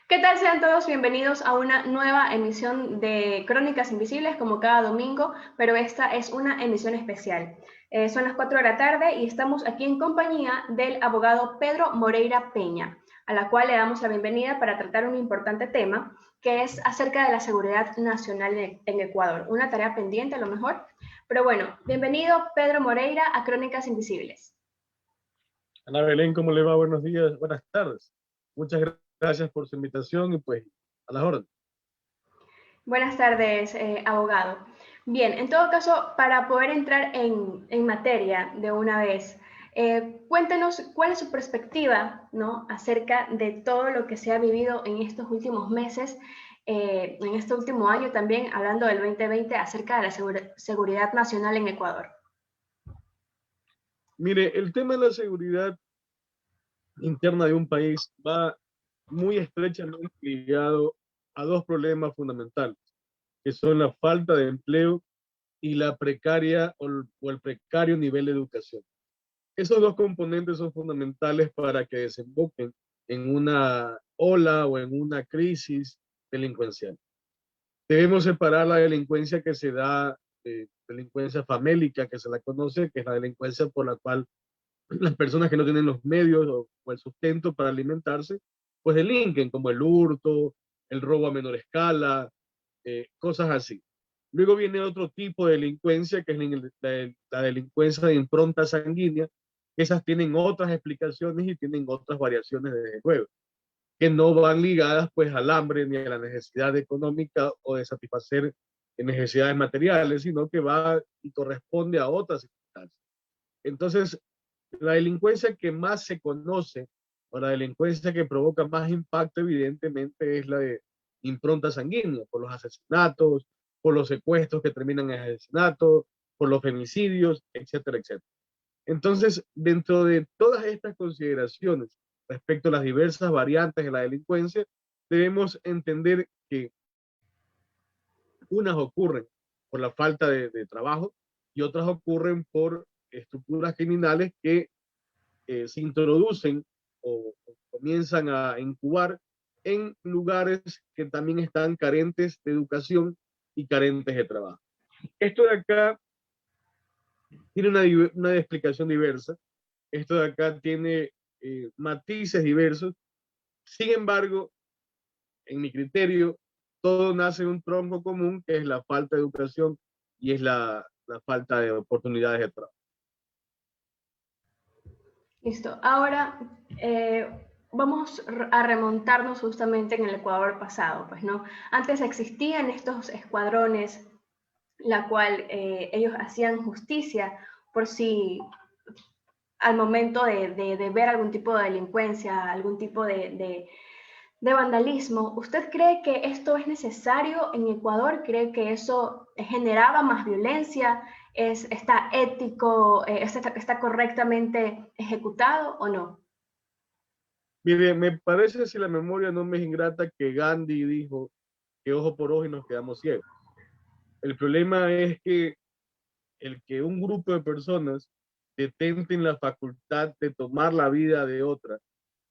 ¿Qué tal? Sean todos bienvenidos a una nueva emisión de Crónicas Invisibles, como cada domingo, pero esta es una emisión especial. Son las 4 de la tarde y estamos aquí en compañía del abogado Pedro Moreira Peña, a la cual le damos la bienvenida para tratar un importante tema, que es acerca de la seguridad nacional en Ecuador. Una tarea pendiente a lo mejor. Pero bueno, bienvenido Pedro Moreira a Crónicas Invisibles. Ana Belén, ¿cómo le va? Buenos días, buenas tardes. Muchas gracias por su invitación y pues a las órdenes. Buenas tardes, abogado. Bien, en todo caso, para poder entrar en materia de una vez, cuéntenos cuál es su perspectiva, ¿no?, acerca de todo lo que se ha vivido en estos últimos meses, en este último año también, hablando del 2020, acerca de la seguridad nacional en Ecuador. Mire, el tema de la seguridad interna de un país va muy estrechamente ligado a dos problemas fundamentales, que son la falta de empleo y la precaria o el precario nivel de educación. Esos dos componentes son fundamentales para que desemboquen en una ola o en una crisis delincuencial. Debemos separar la delincuencia que se da, delincuencia famélica, que se la conoce, que es la delincuencia por la cual las personas que no tienen los medios o el sustento para alimentarse, pues delinquen, como el hurto, el robo a menor escala, cosas así. Luego viene otro tipo de delincuencia, que es la delincuencia de impronta sanguínea. Esas tienen otras explicaciones y tienen otras variaciones, desde luego, que no van ligadas pues al hambre ni a la necesidad económica o de satisfacer necesidades materiales, sino que va y corresponde a otras circunstancias. Entonces, la delincuencia que más se conoce o la delincuencia que provoca más impacto evidentemente es la de impronta sanguínea, por los asesinatos, por los secuestros que terminan en asesinatos, por los femicidios, etcétera, etcétera. Entonces, dentro de todas estas consideraciones respecto a las diversas variantes de la delincuencia, debemos entender que unas ocurren por la falta de trabajo y otras ocurren por estructuras criminales que se introducen o comienzan a incubar en lugares que también están carentes de educación y carentes de trabajo. Esto de acá tiene una explicación diversa. Esto de acá tiene matices diversos. Sin embargo, en mi criterio, todo nace de un tronco común, que es la falta de educación y es la falta de oportunidades de trabajo. Listo. Ahora vamos a remontarnos justamente en el Ecuador pasado, pues, ¿no? Antes existían estos escuadrones, la cual ellos hacían justicia por si al momento de ver algún tipo de delincuencia, algún tipo de vandalismo. ¿Usted cree que esto es necesario en Ecuador? ¿Cree que eso generaba más violencia? ¿Está ético, está correctamente ejecutado o no? Mire, me parece, si la memoria no me es ingrata, que Gandhi dijo que ojo por ojo y nos quedamos ciegos. El problema es que el que un grupo de personas detenten la facultad de tomar la vida de otra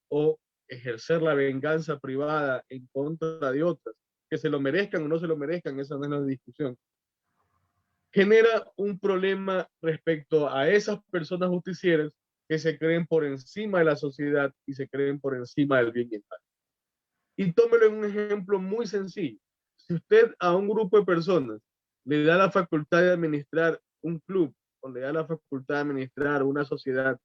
o ejercer la venganza privada en contra de otras, que se lo merezcan o no se lo merezcan, esa no es la discusión, genera un problema respecto a esas personas justicieras que se creen por encima de la sociedad y se creen por encima del bien y el mal. Y tómelo en un ejemplo muy sencillo. Si usted a un grupo de personas le da la facultad de administrar un club o le da la facultad de administrar una sociedad,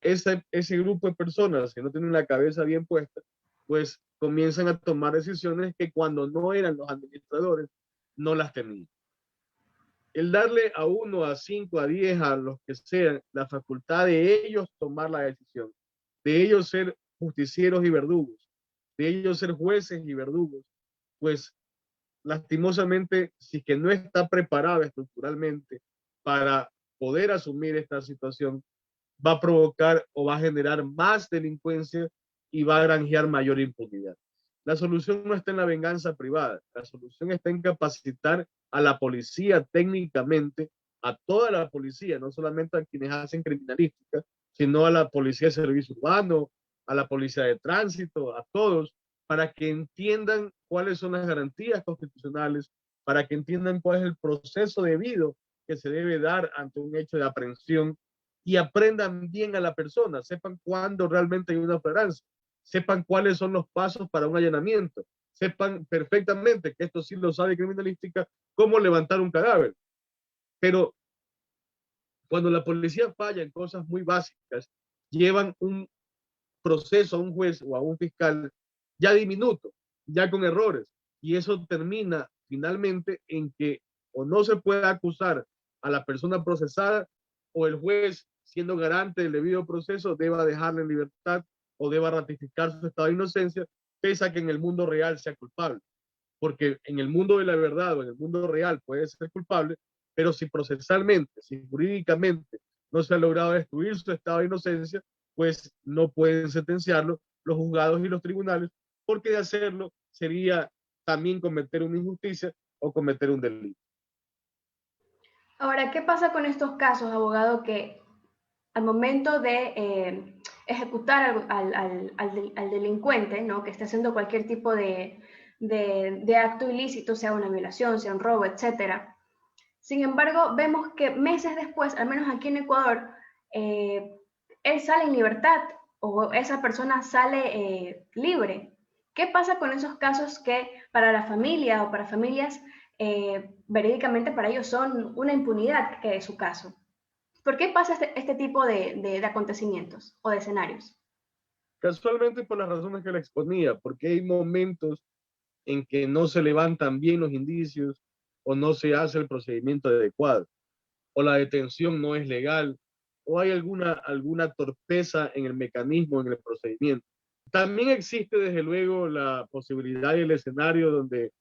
ese grupo de personas que no tienen la cabeza bien puesta, pues comienzan a tomar decisiones que cuando no eran los administradores, no las tenían. El darle a uno, a cinco, a 10, a los que sean, la facultad de ellos tomar la decisión, de ellos ser justicieros y verdugos, de ellos ser jueces y verdugos, pues lastimosamente, si que no está preparado estructuralmente para poder asumir esta situación, va a provocar o va a generar más delincuencia y va a granjear mayor impunidad. La solución no está en la venganza privada, la solución está en capacitar a la policía técnicamente, a toda la policía, no solamente a quienes hacen criminalística, sino a la policía de servicio urbano, a la policía de tránsito, a todos, para que entiendan cuáles son las garantías constitucionales, para que entiendan cuál es el proceso debido que se debe dar ante un hecho de aprehensión y aprendan bien a la persona, sepan cuándo realmente hay una flagrancia, sepan cuáles son los pasos para un allanamiento, sepan perfectamente, que esto sí lo sabe criminalística, cómo levantar un cadáver. Pero cuando la policía falla en cosas muy básicas, llevan un proceso a un juez o a un fiscal ya diminuto, ya con errores, y eso termina finalmente en que o no se puede acusar a la persona procesada o el juez, siendo garante del debido proceso, deba dejarle en libertad o deba ratificar su estado de inocencia, pese a que en el mundo real sea culpable. Porque en el mundo de la verdad o en el mundo real puede ser culpable, pero si procesalmente, si jurídicamente no se ha logrado destruir su estado de inocencia, pues no pueden sentenciarlo los juzgados y los tribunales, porque de hacerlo sería también cometer una injusticia o cometer un delito. Ahora, ¿qué pasa con estos casos, abogado, que al momento de ejecutar al delincuente, ¿no? Que esté haciendo cualquier tipo de acto ilícito, sea una violación, sea un robo, etcétera? Sin embargo, vemos que meses después, al menos aquí en Ecuador, él sale en libertad o esa persona sale libre. ¿Qué pasa con esos casos que para la familia o para familias verídicamente para ellos son una impunidad, que es su caso? ¿Por qué pasa este tipo de acontecimientos o de escenarios? Casualmente por las razones que le exponía, porque hay momentos en que no se levantan bien los indicios o no se hace el procedimiento adecuado, o la detención no es legal, o hay alguna torpeza en el mecanismo, en el procedimiento. También existe, desde luego, la posibilidad y el escenario donde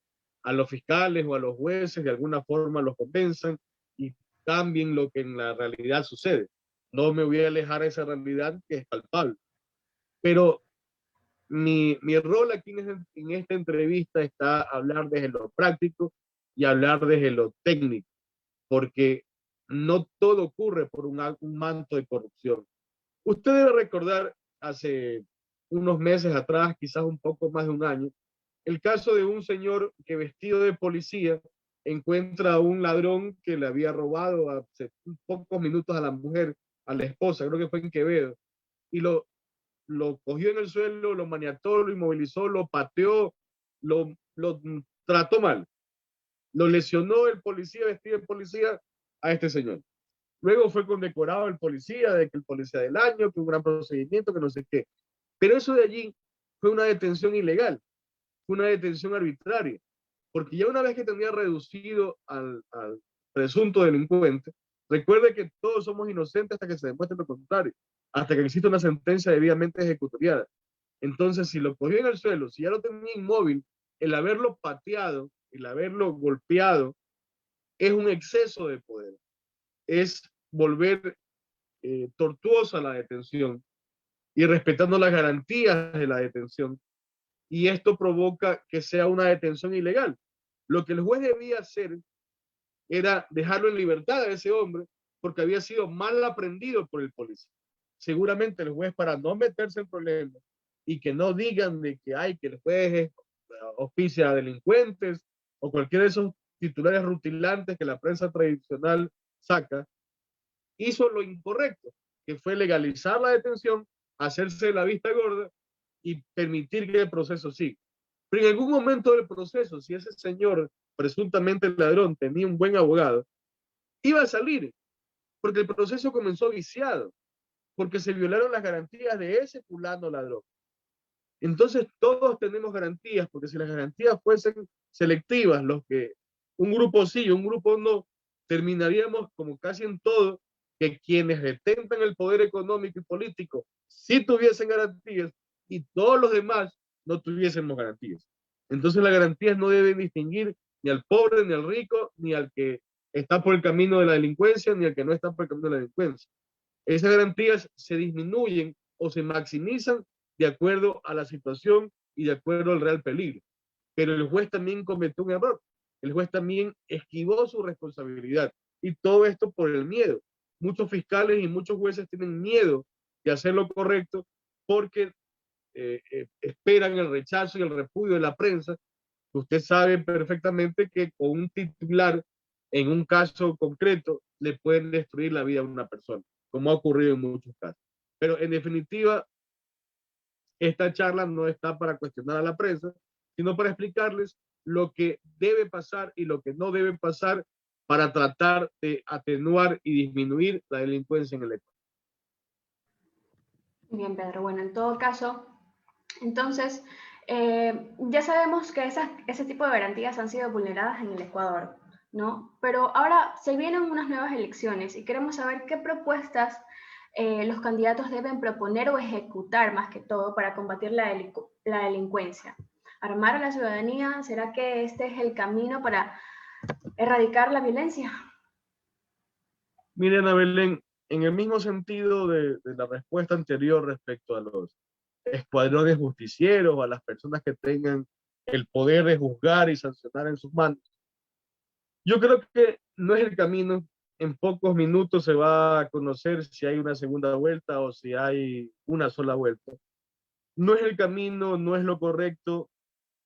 a los fiscales o a los jueces de alguna forma los convenzan y cambien lo que en la realidad sucede. No me voy a alejar de esa realidad que es palpable. Pero mi rol aquí en esta entrevista está hablar desde lo práctico y hablar desde lo técnico, porque no todo ocurre por un manto de corrupción. Usted debe recordar hace unos meses atrás, quizás un poco más de un año, el caso de un señor que vestido de policía encuentra a un ladrón que le había robado hace pocos minutos a la mujer, a la esposa, creo que fue en Quevedo, y lo cogió en el suelo, lo maniató, lo inmovilizó, lo pateó, lo trató mal. Lo lesionó el policía vestido de policía a este señor. Luego fue condecorado el policía, de que el policía del año, que un gran procedimiento, que no sé qué. Pero eso de allí fue una detención ilegal, fue una detención arbitraria, porque ya una vez que tenía reducido al presunto delincuente, recuerde que todos somos inocentes hasta que se demuestre lo contrario, hasta que exista una sentencia debidamente ejecutoriada. Entonces, si lo cogió en el suelo, si ya lo tenía inmóvil, el haberlo pateado, el haberlo golpeado, es un exceso de poder, es volver tortuosa la detención y respetando las garantías de la detención. Y esto provoca que sea una detención ilegal. Lo que el juez debía hacer era dejarlo en libertad a ese hombre porque había sido mal aprendido por el policía. Seguramente el juez, para no meterse en problemas y que no digan de que hay que el juez oficia a delincuentes o cualquiera de esos titulares rutilantes que la prensa tradicional saca, hizo lo incorrecto, que fue legalizar la detención, hacerse la vista gorda y permitir que el proceso siga. Pero en algún momento del proceso, si ese señor, presuntamente el ladrón, tenía un buen abogado, iba a salir, porque el proceso comenzó viciado, porque se violaron las garantías de ese fulano ladrón. Entonces todos tenemos garantías, porque si las garantías fuesen selectivas, los que un grupo sí y un grupo no, terminaríamos como casi en todo, que quienes detentan el poder económico y político sí tuviesen garantías y todos los demás no tuviésemos garantías. Entonces las garantías no deben distinguir ni al pobre, ni al rico, ni al que está por el camino de la delincuencia, ni al que no está por el camino de la delincuencia. Esas garantías se disminuyen o se maximizan de acuerdo a la situación y de acuerdo al real peligro. Pero el juez también cometió un error. El juez también esquivó su responsabilidad. Y todo esto por el miedo. Muchos fiscales y muchos jueces tienen miedo de hacer lo correcto porque esperan el rechazo y el repudio de la prensa. Usted sabe perfectamente que con un titular, en un caso concreto, le pueden destruir la vida a una persona, como ha ocurrido en muchos casos. Pero en definitiva, esta charla no está para cuestionar a la prensa, sino para explicarles lo que debe pasar y lo que no debe pasar para tratar de atenuar y disminuir la delincuencia en el Ecuador. Bien, Pedro. Bueno, en todo caso, entonces, ya sabemos que ese tipo de garantías han sido vulneradas en el Ecuador, ¿no? Pero ahora se vienen unas nuevas elecciones y queremos saber qué propuestas los candidatos deben proponer o ejecutar más que todo para combatir la delincuencia. ¿Armar a la ciudadanía? ¿Será que este es el camino para erradicar la violencia? Miren, Ana Belén, en el mismo sentido de la respuesta anterior respecto a los escuadrones justicieros, a las personas que tengan el poder de juzgar y sancionar en sus manos, yo creo que no es el camino. En pocos minutos se va a conocer si hay una segunda vuelta o si hay una sola vuelta. No es el camino, no es lo correcto,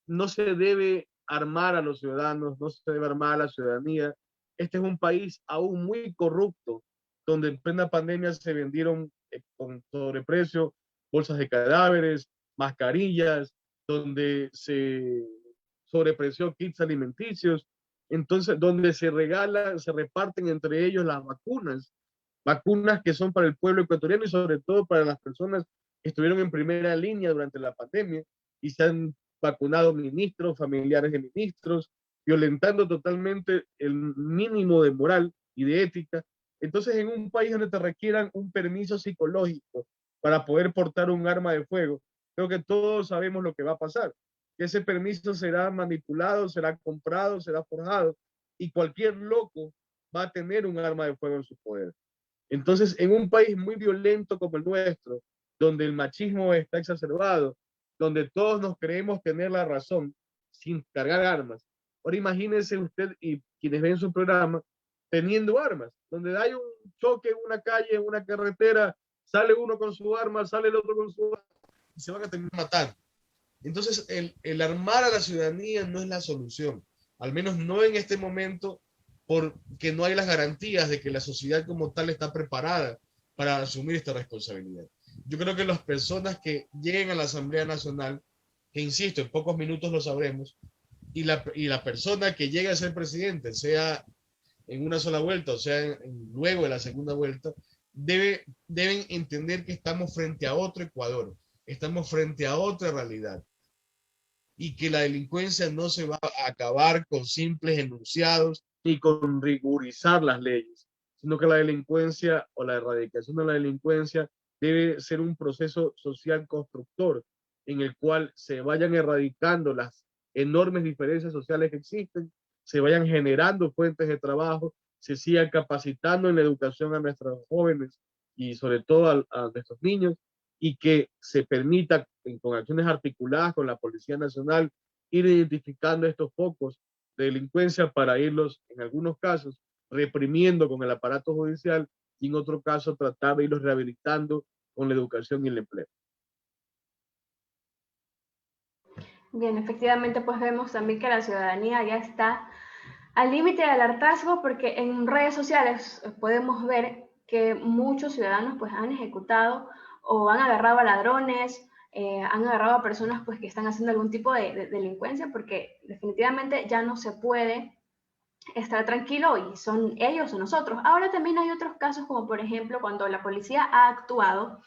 no se debe armar a los ciudadanos, no se debe armar a la ciudadanía. Este es un país aún muy corrupto, donde en plena pandemia se vendieron con sobreprecio bolsas de cadáveres, mascarillas, donde se sobrepreció kits alimenticios, entonces donde se regala, se reparten entre ellos las vacunas, vacunas que son para el pueblo ecuatoriano y sobre todo para las personas que estuvieron en primera línea durante la pandemia y se han vacunado ministros, familiares de ministros, violentando totalmente el mínimo de moral y de ética. Entonces, en un país donde te requieran un permiso psicológico para poder portar un arma de fuego, creo que todos sabemos lo que va a pasar. Que ese permiso será manipulado, será comprado, será forjado y cualquier loco va a tener un arma de fuego en su poder. Entonces, en un país muy violento como el nuestro, donde el machismo está exacerbado, donde todos nos creemos tener la razón sin cargar armas. Ahora imagínense usted y quienes ven su programa teniendo armas, donde hay un choque en una calle, en una carretera, sale uno con su arma, sale el otro con su arma y se van a terminar matando. Entonces, el armar a la ciudadanía no es la solución, al menos no en este momento, porque no hay las garantías de que la sociedad como tal está preparada para asumir esta responsabilidad. Yo creo que las personas que lleguen a la Asamblea Nacional, que insisto, en pocos minutos lo sabremos, y la persona que llegue a ser presidente, sea en una sola vuelta, o sea, luego de la segunda vuelta, deben entender que estamos frente a otro Ecuador, estamos frente a otra realidad y que la delincuencia no se va a acabar con simples enunciados ni con rigorizar las leyes, sino que la delincuencia o la erradicación de la delincuencia debe ser un proceso social constructor en el cual se vayan erradicando las enormes diferencias sociales que existen, se vayan generando fuentes de trabajo, se sigan capacitando en la educación a nuestros jóvenes y sobre todo a nuestros niños y que se permita con acciones articuladas con la Policía Nacional ir identificando estos focos de delincuencia para irlos, en algunos casos, reprimiendo con el aparato judicial y en otro caso tratar de irlos rehabilitando con la educación y el empleo. Bien, efectivamente, pues vemos también que la ciudadanía ya está al límite del hartazgo porque en redes sociales podemos ver que muchos ciudadanos pues han ejecutado o han agarrado a ladrones, han agarrado a personas pues que están haciendo algún tipo de delincuencia porque definitivamente ya no se puede estar tranquilo y son ellos o nosotros. Ahora también hay otros casos como por ejemplo cuando la policía ha actuado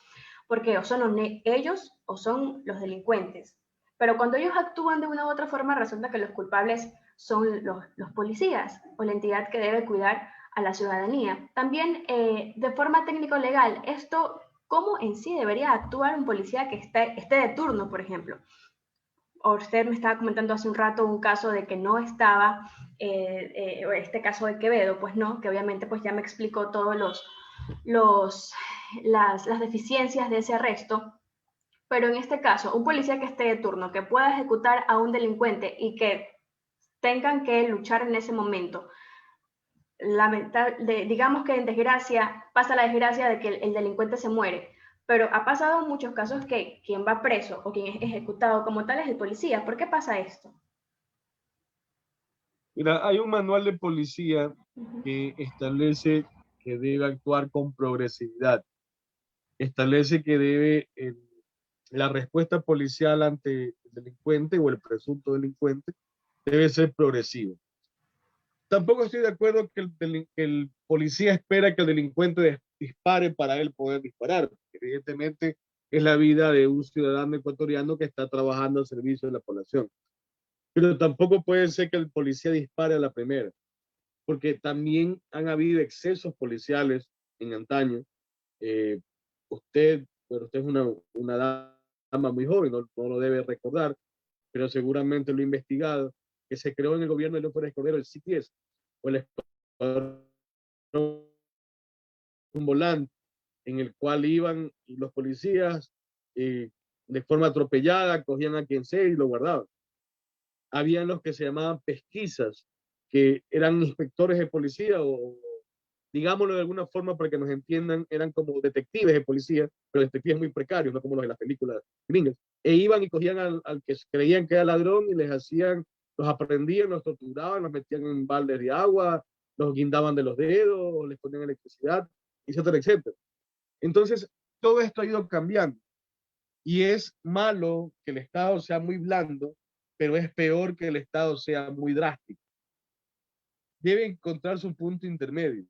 porque o son ellos o son los delincuentes. Pero cuando ellos actúan de una u otra forma, resulta que los culpables son los policías o la entidad que debe cuidar a la ciudadanía. También de forma técnico-legal, esto, ¿cómo en sí debería actuar un policía que esté de turno, por ejemplo? O usted me estaba comentando hace un rato un caso de que no estaba, este caso de Quevedo, pues no, que obviamente pues ya me explicó todos las deficiencias de ese arresto, pero en este caso, un policía que esté de turno, que pueda ejecutar a un delincuente y que tengan que luchar en ese momento, digamos que en desgracia, pasa la desgracia de que el delincuente se muere, pero ha pasado en muchos casos que quien va preso o quien es ejecutado como tal es el policía. ¿Por qué pasa esto? Mira, hay un manual de policía que establece que debe actuar con progresividad. Establece que la respuesta policial ante el delincuente o el presunto delincuente debe ser progresiva. Tampoco estoy de acuerdo que el policía espera que el delincuente dispare para él poder disparar. Evidentemente es la vida de un ciudadano ecuatoriano que está trabajando al servicio de la población. Pero tampoco puede ser que el policía dispare a la primera, porque también han habido excesos policiales en antaño. Eh, usted es una dama muy joven, no lo debe recordar, pero seguramente lo ha investigado, que se creó en el gobierno de López Cordero el CTS, o el Escuadrón Volante, en el cual iban los policías de forma atropellada, cogían a quien sea y lo guardaban. Habían los que se llamaban pesquisas, que eran inspectores de policía o, digámoslo de alguna forma para que nos entiendan, eran como detectives de policía, pero detectives muy precarios, no como los de las películas gringas. E iban y cogían al que creían que era ladrón y les hacían, los aprendían, los torturaban, los metían en baldes de agua, los guindaban de los dedos, les ponían electricidad, etcétera, etcétera. Entonces, todo esto ha ido cambiando y es malo que el Estado sea muy blando, pero es peor que el Estado sea muy drástico. Debe encontrarse un punto intermedio,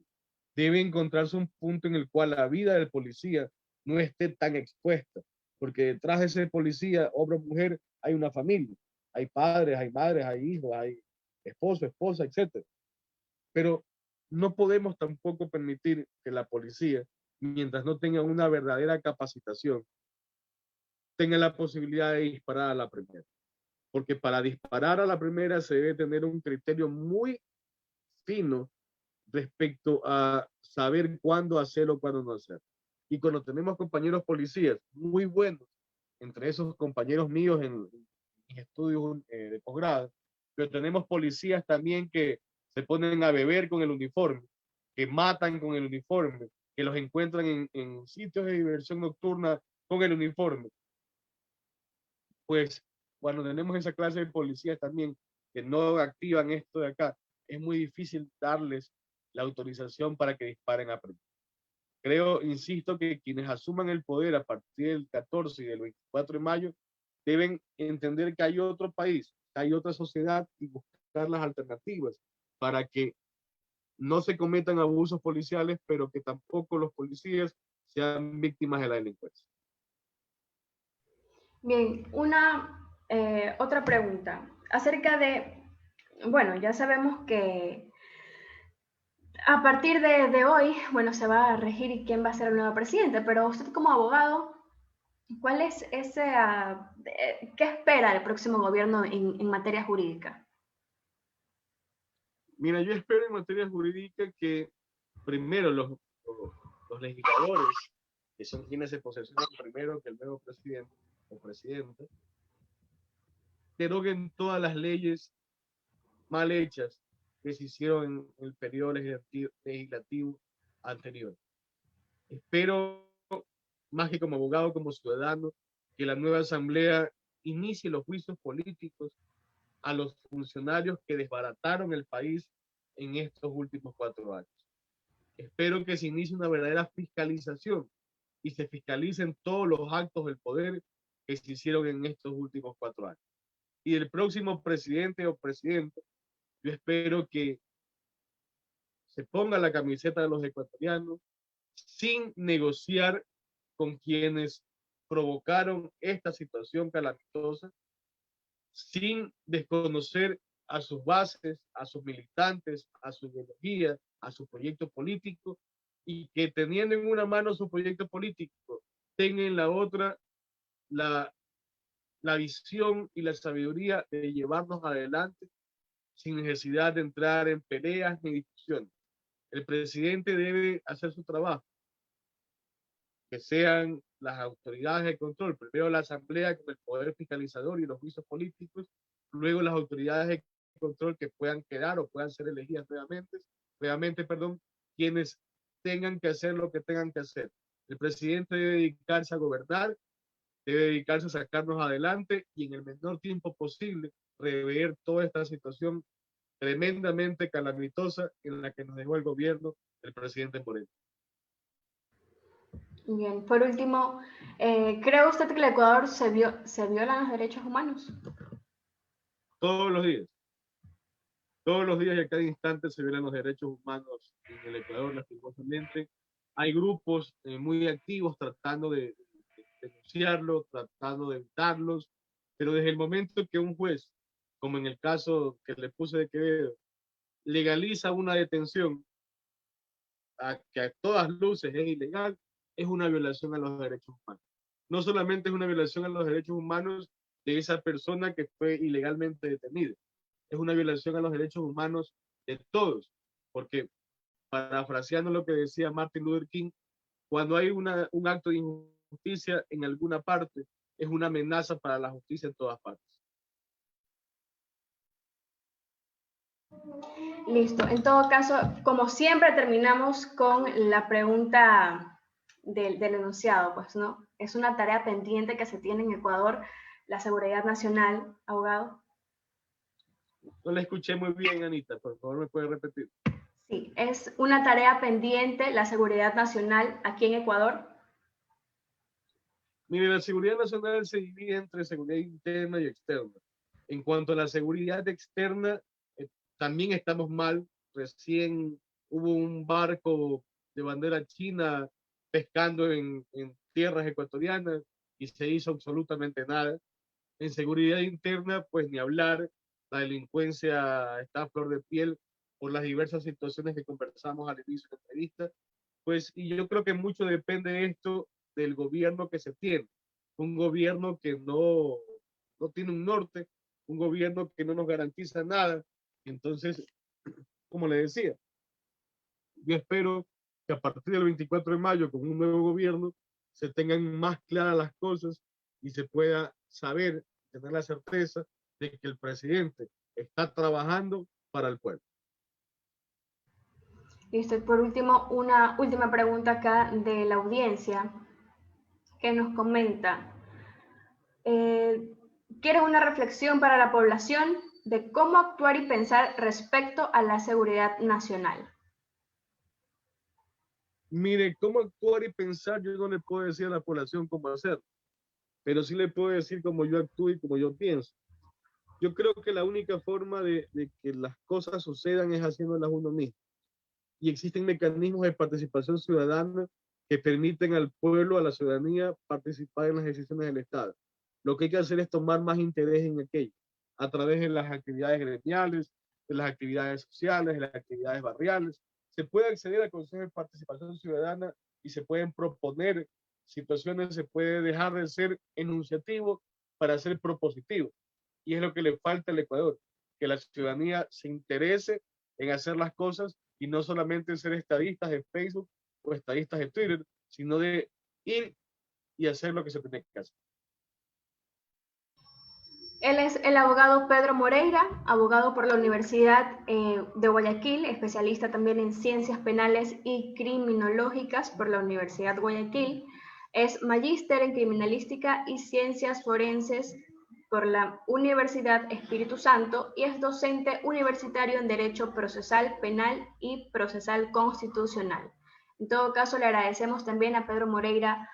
debe encontrarse un punto en el cual la vida del policía no esté tan expuesta, porque detrás de ese policía, hombre o mujer, hay una familia, hay padres, hay madres, hay hijos, hay esposo, esposa, etcétera. Pero no podemos tampoco permitir que la policía, mientras no tenga una verdadera capacitación, tenga la posibilidad de disparar a la primera. Porque para disparar a la primera se debe tener un criterio muy fino respecto a saber cuándo hacerlo, cuándo no hacerlo. Y cuando tenemos compañeros policías muy buenos, entre esos compañeros míos en mis estudios de posgrado, pero tenemos policías también que se ponen a beber con el uniforme, que matan con el uniforme, que los encuentran en sitios de diversión nocturna con el uniforme. Pues cuando tenemos esa clase de policías también que no activan esto de acá, es muy difícil darles la autorización para que disparen a primera. Creo, insisto, que quienes asuman el poder a partir del 14 y del 24 de mayo deben entender que hay otro país, que hay otra sociedad y buscar las alternativas para que no se cometan abusos policiales, pero que tampoco los policías sean víctimas de la delincuencia. Bien, otra pregunta acerca de, bueno, ya sabemos que a partir de hoy, bueno, se va a regir quién va a ser el nuevo presidente, pero usted como abogado, ¿cuál es qué espera el próximo gobierno en materia jurídica? Mira, yo espero en materia jurídica que primero los legisladores, que son quienes se posesionan primero que el nuevo presidente o presidenta, deroguen todas las leyes mal hechas que se hicieron en el periodo legislativo anterior. Espero, más que como abogado, como ciudadano, que la nueva asamblea inicie los juicios políticos a los funcionarios que desbarataron el país en estos últimos 4 años. Espero que se inicie una verdadera fiscalización y se fiscalicen todos los actos del poder que se hicieron en estos últimos 4 años. Y el próximo presidente o presidenta, yo espero que se ponga la camiseta de los ecuatorianos sin negociar con quienes provocaron esta situación calamitosa, sin desconocer a sus bases, a sus militantes, a su ideología, a su proyecto político, y que teniendo en una mano su proyecto político, tenga en la otra la, la visión y la sabiduría de llevarnos adelante sin necesidad de entrar en peleas ni discusiones. El presidente debe hacer su trabajo, que sean las autoridades de control, primero la asamblea con el poder fiscalizador y los juicios políticos, luego las autoridades de control que puedan quedar o puedan ser elegidas nuevamente, quienes tengan que hacer lo que tengan que hacer, El presidente debe dedicarse a gobernar, debe dedicarse a sacarnos adelante y en el menor tiempo posible rever toda esta situación tremendamente calamitosa en la que nos dejó el gobierno del presidente Moreno. Bien, por último, ¿cree usted que el Ecuador se violan los derechos humanos? Todos los días y a cada instante se violan los derechos humanos en el Ecuador, lastimosamente. Hay grupos muy activos tratando de denunciarlos, tratando de evitarlos, pero desde el momento que un juez, como en el caso que le puse de Quevedo, legaliza una detención que a todas luces es ilegal, es una violación a los derechos humanos. No solamente es una violación a los derechos humanos de esa persona que fue ilegalmente detenida, es una violación a los derechos humanos de todos, porque parafraseando lo que decía Martin Luther King, cuando hay un acto de injusticia en alguna parte, es una amenaza para la justicia en todas partes. Listo. En todo caso, como siempre, terminamos con la pregunta del enunciado, pues, ¿no? Es una tarea pendiente que se tiene en Ecuador, la seguridad nacional, abogado. No la escuché muy bien, Anita, por favor, ¿me puede repetir? Sí, es una tarea pendiente la seguridad nacional aquí en Ecuador. Mire, la seguridad nacional se divide entre seguridad interna y externa. En cuanto a la seguridad externa, también estamos mal. Recién hubo un barco de bandera china pescando en tierras ecuatorianas y se hizo absolutamente nada. En seguridad interna, pues ni hablar, la delincuencia está a flor de piel por las diversas situaciones que conversamos al inicio de la entrevista. Pues, y yo creo que mucho depende de esto del gobierno que se tiene. Un gobierno que no tiene un norte, un gobierno que no nos garantiza nada. Entonces, como le decía, yo espero que a partir del 24 de mayo, con un nuevo gobierno, se tengan más claras las cosas y se pueda saber, tener la certeza de que el presidente está trabajando para el pueblo. Listo. Por último, una última pregunta acá de la audiencia que nos comenta. ¿Quieres una reflexión para la población de cómo actuar y pensar respecto a la seguridad nacional? Mire, cómo actuar y pensar, yo no le puedo decir a la población cómo hacer, pero sí le puedo decir cómo yo actúo y cómo yo pienso. Yo creo que la única forma de que las cosas sucedan es haciéndolas uno mismo. Y existen mecanismos de participación ciudadana que permiten al pueblo, a la ciudadanía, participar en las decisiones del Estado. Lo que hay que hacer es tomar más interés en aquello, a través de las actividades gremiales, de las actividades sociales, de las actividades barriales. Se puede acceder al Consejo de Participación Ciudadana y se pueden proponer situaciones, se puede dejar de ser enunciativo para ser propositivo. Y es lo que le falta al Ecuador, que la ciudadanía se interese en hacer las cosas y no solamente ser estadistas de Facebook o estadistas de Twitter, sino de ir y hacer lo que se tiene que hacer. Él es el abogado Pedro Moreira, abogado por la Universidad de Guayaquil, especialista también en ciencias penales y criminológicas por la Universidad de Guayaquil. Es magíster en criminalística y ciencias forenses por la Universidad Espíritu Santo y es docente universitario en Derecho Procesal Penal y Procesal Constitucional. En todo caso, le agradecemos también a Pedro Moreira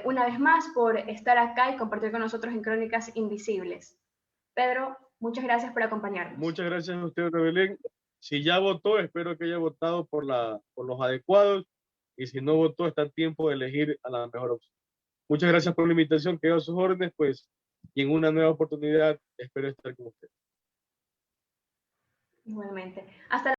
una vez más por estar acá y compartir con nosotros en Crónicas Invisibles. Pedro, muchas gracias por acompañarnos. Muchas gracias a usted, Rebelén. Si ya votó, espero que haya votado por los adecuados y si no votó, está en tiempo de elegir a la mejor opción. Muchas gracias por la invitación, quedo a sus órdenes, pues, y en una nueva oportunidad espero estar con usted. Igualmente. Hasta